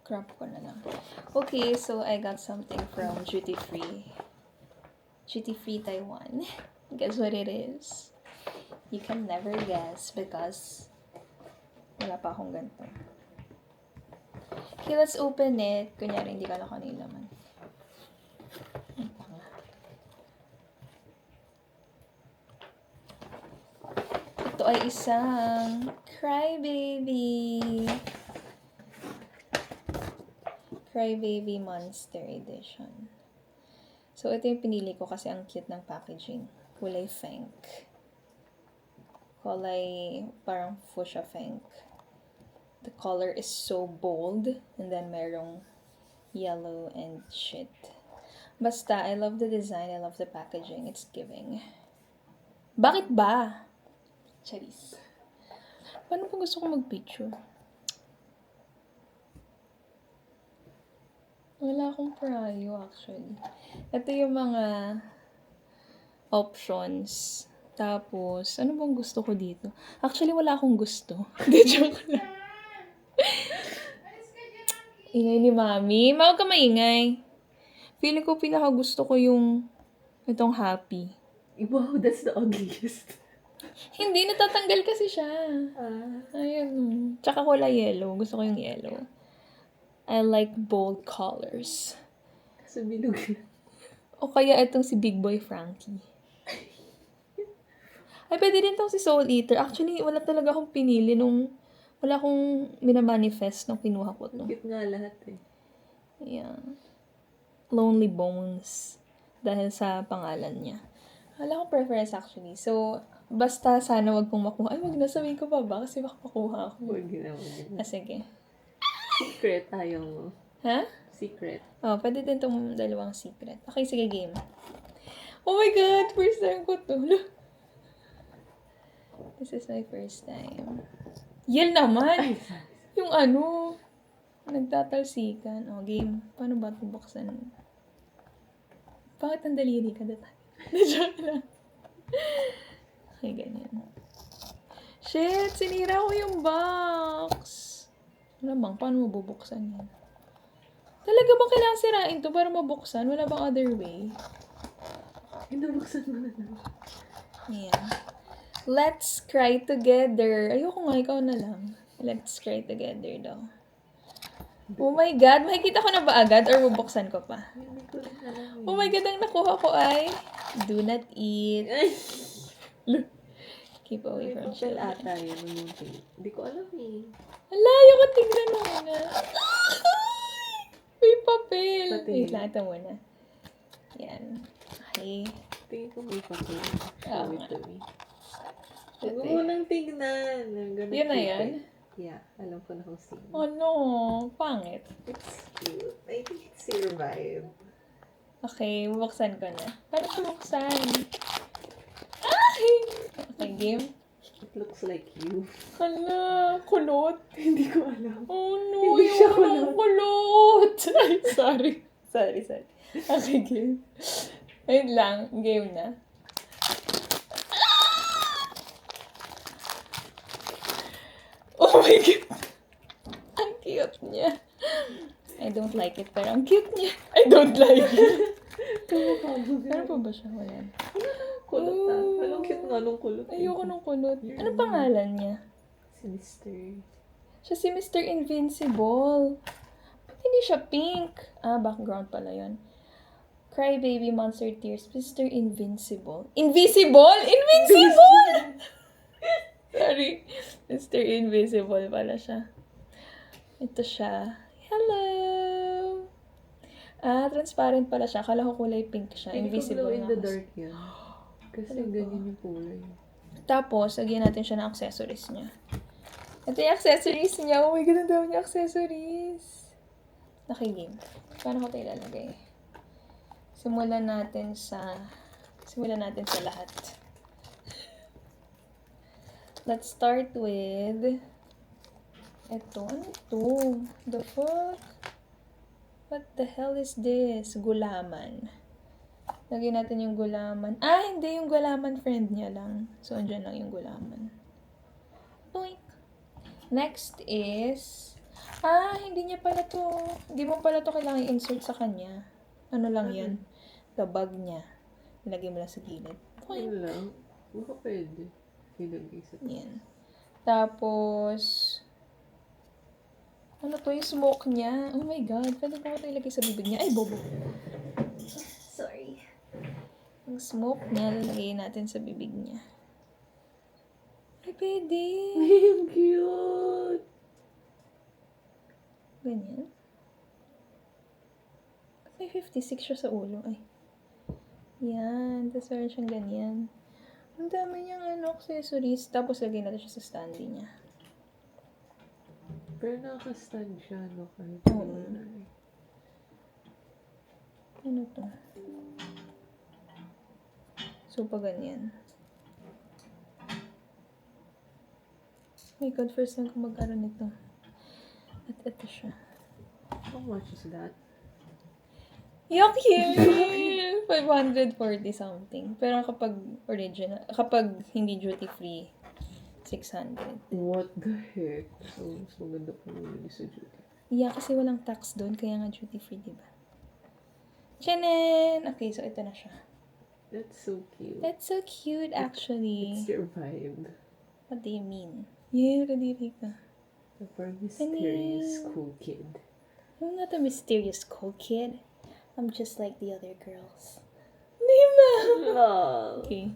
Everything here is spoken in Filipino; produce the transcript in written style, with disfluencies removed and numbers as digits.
Crop ko na lang. Okay, so I got something from Duty Free. Duty Free Taiwan. Guess what it is? You can never guess because wala pa akong ganito. Okay, let's open it. Kunyari, hindi ka nakuha yung laman. Ito ay isang Crybaby. Crybaby Monster Edition. So, ito yung pinili ko kasi ang cute ng packaging. Kulay Fenk. Kulay parang fuchsia Fenk. The color is so bold. And then, merong yellow and shit. Basta, I love the design. I love the packaging. It's giving. Bakit ba? Charis. Paano kung gusto ko mag-picture? Wala akong prayo, actually. Ito yung mga options. Tapos, ano bang gusto ko dito? Actually, wala akong gusto. Hindi, joke lang. Ingay ni Mami. Huwag ka maingay. Feeling ko pinaka-gusto ko yung itong happy. Wow, that's the ugliest. Hindi, natatanggal kasi siya. Ayun. Tsaka kulay yellow. Gusto ko yung yellow. I like bold colors. Kasi bilog na. O kaya itong si Big Boy Frankie. Ay, pwede din itong si Soul Eater. Actually, wala talaga akong pinili nung... Wala akong minamanifest nung kinuha ko to. Cute nga lahat eh. Yeah. Lonely Bones. Dahil sa pangalan niya. Wala akong preference actually. So, basta sana wag kong makuha. Ay, wag na, sabihin ko pa ba? Kasi baka makuha ako. Huwag na. Sige. Secret ayaw mo. Ha? Secret. Oh, pwede din itong dalawang secret. Okay, sige, game. Oh my God! First time ko to. This is my first time. Yan naman! Yung ano, nagtatalsikan. Oh, game. Paano ba ito buksan? Bakit ang daliri ka dito? Joke lang. Okay, ganyan. Shit! Sinira ko yung box! Wala bang? Paano mabubuksan yan? Talaga bang kailangan sirain to para mabuksan? Wala bang other way? Hinabuksan mo na lang. Ayan. Let's cry together. Ayoko nga, ikaw na lang. Let's cry together daw. Oh my God! Makikita ko na ba agad or bubuksan ko pa? Hindi ko rin alam. Oh my God! Ang nakuha ko ay do not eat. Ay! Keep away May from papel children. ata yun. Hindi ko alam eh. Ala, ayoko tignan mo muna. May papel. Pati. Wait lang, ito muna. Yan. Okay. Tingin ko may papel. Oo Show it nga. to me. Huwag mo munang tignan. I'm gonna Yun na keep yan? it. Yeah, alam ko na kung sino. Ano? Pangit. It's cute. I think it's your vibe. Okay, bubuksan ko na. Paano ko buksan? Ay! Okay, game. It looks like you. Hala, kulot. Hindi ko alam. Oh no, Hindi siya yung kulot. Ay, sorry. Sorry. Okay, game. Wait lang, game na. Oh my God! Ang cute niya. I don't like it, pero ang cute niya. I don't like it. Ano pa ba siya? Wala. Kulot na. Anong cute nga nung kulot. Ayoko nung kulot. Ano pangalan niya? Si Mr. Siya si Mr. Invincible. Ba't hindi siya pink? Ah, background pala yun. Crybaby Monster Tears. Mr. Invincible. Invisible? Invincible! Sorry. Mr. Invisible pala siya. Ito siya. Hello! Ah, transparent pala siya. Akala ko kulay pink siya. Invisible Invisible in nga the kasi. dark yun. Kasi ganyan yung kulay. Tapos, lagyan natin siya ng accessories niya. Ito yung accessories niya. Oh my God, ang dami niya accessories. Nakigame. Paano ko ito ilalagay? Simulan natin sa lahat. Let's start with ito. Ano ito? The fuck? What the hell is this? Gulaman. Lagyan natin yung gulaman. Ah, hindi. Yung gulaman friend niya lang. So, andyan lang yung gulaman. Boink. Next is Hindi niya pala to. Hindi mo pala to kailangan i-insert sa kanya. Ano lang yan? Sa bag niya. Ilagay mo lang sa gilid. Okay. Yun lang. Baka pwede. Ilagay sa Yan. Tapos, ano to? Yung smoke niya. Oh my God. Pwede ko ito ilagay sa bibig niya. Ay, bobo. Sorry. Yung smoke niya, lalagay natin sa bibig niya. Ay, pwede. Ang cute! Ganyan. May 56 siya sa ulo. Ay. Yan. Tapos meron siyang ganyan. Ang dami niyang accessories. Tapos lagay natin siya sa standee niya. Pero nakastand siya, no? Kahit Oo. Ano to? So, pa ganyan. Oh my God, first time ko mag-aral nito. At ito siya. How much is that? Yuck, here! 540 something. Pero kapag hindi duty free, 600. What the heck? So, mas maganda pa naman sa duty. Yeah, kasi walang tax doon, kaya nga duty free, diba? Tiyanen! Okay, so ito na siya. That's so cute. That's so cute, actually. It's your vibe. What do you mean? Yeah, kadiri ka. The parang mysterious cool kid. I'm not a mysterious cool kid. I'm just like the other girls. Di ba? Love. Okay.